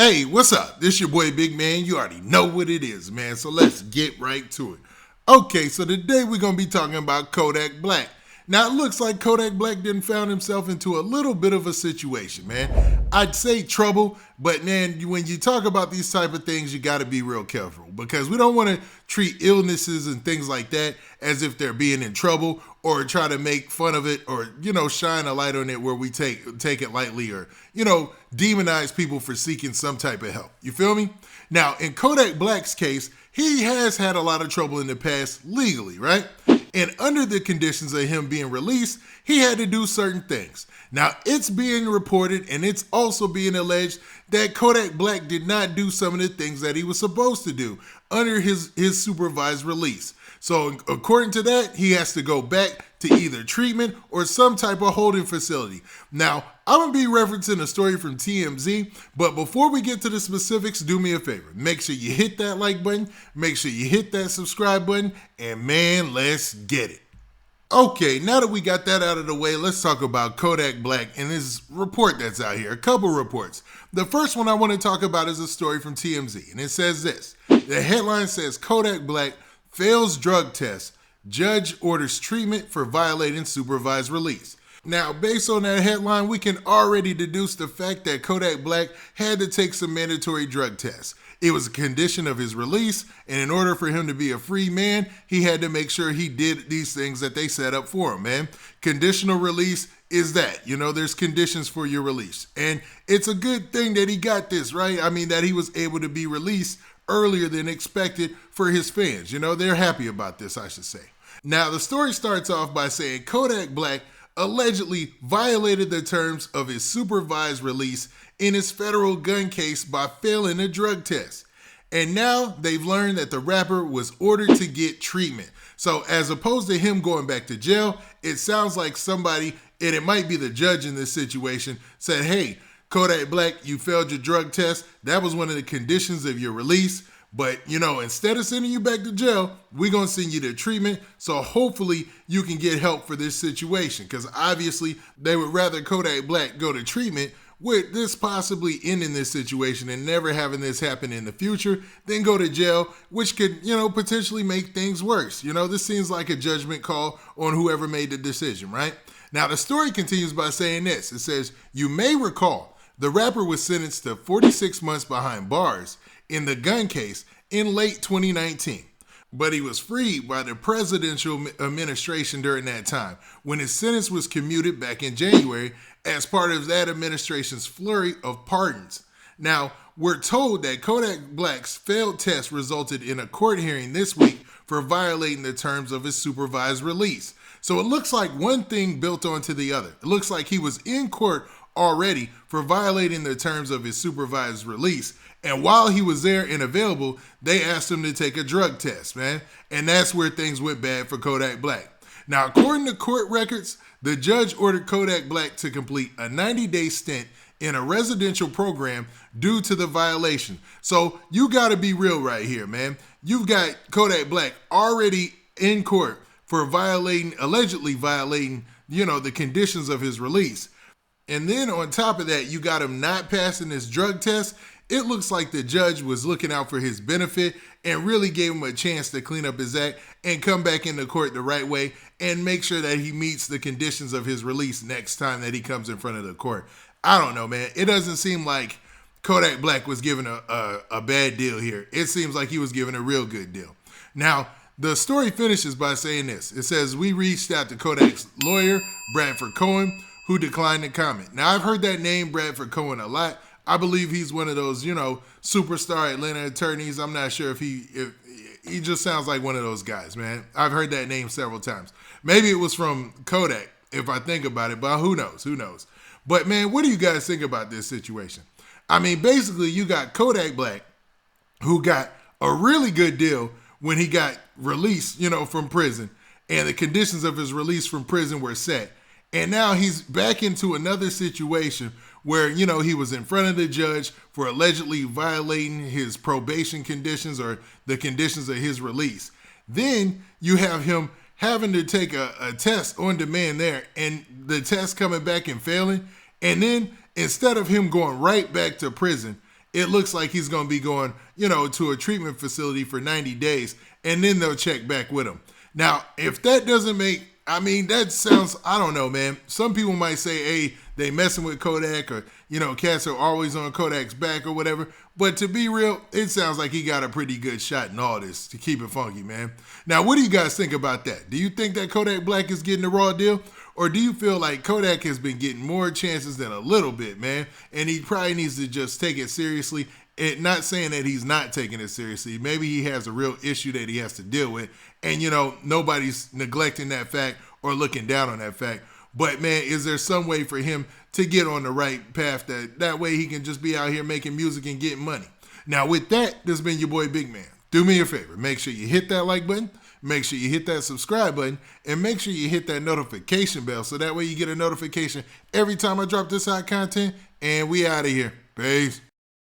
Hey, what's up? This your boy Big Man. You already know what it is, man. So let's get right to it. Okay, so today we're going to be talking about Kodak Black. Now, it looks like Kodak Black didn't found himself into a little bit of a situation, man. I'd say trouble, but man, when you talk about these type of things, you got to be real careful because we don't want to treat illnesses and things like that as if they're being in trouble or try to make fun of it or, shine a light on it where we take it lightly or, demonize people for seeking some type of help. You feel me? Now, in Kodak Black's case, he has had a lot of trouble in the past legally, right? And under the conditions of him being released, he had to do certain things. Now, it's being reported and it's also being alleged that Kodak Black did not do some of the things that he was supposed to do under his supervised release. So according to that, he has to go back to either treatment or some type of holding facility. Now, I'm going to be referencing a story from TMZ, but before we get to the specifics, do me a favor. Make sure you hit that like button, make sure you hit that subscribe button, and man, let's get it. Okay, now that we got that out of the way, let's talk about Kodak Black and this report that's out here. A couple reports. The first one I want to talk about is a story from TMZ, and it says this. The headline says, Kodak Black fails drug test. Judge orders treatment for violating supervised release. Now, based on that headline, we can already deduce the fact that Kodak Black had to take some mandatory drug tests. It was a condition of his release, and in order for him to be a free man, he had to make sure he did these things that they set up for him, man. Conditional release is that, there's conditions for your release. And it's a good thing that he got this, right? I mean, that he was able to be released earlier than expected for his fans. They're happy about this, I should say. Now, the story starts off by saying Kodak Black allegedly violated the terms of his supervised release in his federal gun case by failing a drug test. And now they've learned that the rapper was ordered to get treatment. So as opposed to him going back to jail, it sounds like somebody, and it might be the judge in this situation, said, hey, Kodak Black, you failed your drug test. That was one of the conditions of your release. But, instead of sending you back to jail, we're going to send you to treatment. So hopefully you can get help for this situation. Because obviously they would rather Kodak Black go to treatment with this possibly ending this situation and never having this happen in the future than go to jail, which could, potentially make things worse. This seems like a judgment call on whoever made the decision, right? Now, the story continues by saying this. It says, you may recall the rapper was sentenced to 46 months behind bars in the gun case in late 2019. But he was freed by the presidential administration during that time when his sentence was commuted back in January as part of that administration's flurry of pardons. Now, we're told that Kodak Black's failed test resulted in a court hearing this week for violating the terms of his supervised release. So it looks like one thing built onto the other. It looks like he was in court already for violating the terms of his supervised release. And while he was there and available, they asked him to take a drug test, man. And that's where things went bad for Kodak Black. Now, according to court records, the judge ordered Kodak Black to complete a 90-day stint in a residential program due to the violation. So you got to be real right here, man. You've got Kodak Black already in court for allegedly violating, the conditions of his release. And then on top of that, you got him not passing this drug test. It looks like the judge was looking out for his benefit and really gave him a chance to clean up his act and come back into court the right way and make sure that he meets the conditions of his release next time that he comes in front of the court. I don't know, man. It doesn't seem like Kodak Black was given a bad deal here. It seems like he was given a real good deal. Now, the story finishes by saying this. It says, we reached out to Kodak's lawyer, Bradford Cohen, who declined to comment. Now, I've heard that name, Bradford Cohen, a lot. I believe he's one of those, superstar Atlanta attorneys. I'm not sure if he just sounds like one of those guys, man. I've heard that name several times. Maybe it was from Kodak, if I think about it, but who knows? But, man, what do you guys think about this situation? I mean, basically, you got Kodak Black, who got a really good deal when he got released, from prison, and the conditions of his release from prison were set. And now he's back into another situation where, he was in front of the judge for allegedly violating his probation conditions or the conditions of his release. Then you have him having to take a test on demand there and the test coming back and failing. And then instead of him going right back to prison, it looks like he's going to be going, to a treatment facility for 90 days, and then they'll check back with him. Now, if that doesn't make, that sounds, I don't know, man. Some people might say, hey, they messing with Kodak, or, cats are always on Kodak's back or whatever. But to be real, it sounds like he got a pretty good shot in all this, to keep it funky, man. Now, what do you guys think about that? Do you think that Kodak Black is getting the raw deal? Or do you feel like Kodak has been getting more chances than a little bit, man? And he probably needs to just take it seriously. Not saying that he's not taking it seriously. Maybe he has a real issue that he has to deal with. And, nobody's neglecting that fact or looking down on that fact. But, man, is there some way for him to get on the right path that way he can just be out here making music and getting money? Now, with that, this has been your boy Big Man. Do me a favor. Make sure you hit that like button. Make sure you hit that subscribe button. And make sure you hit that notification bell so that way you get a notification every time I drop this hot content. And we out of here. Peace.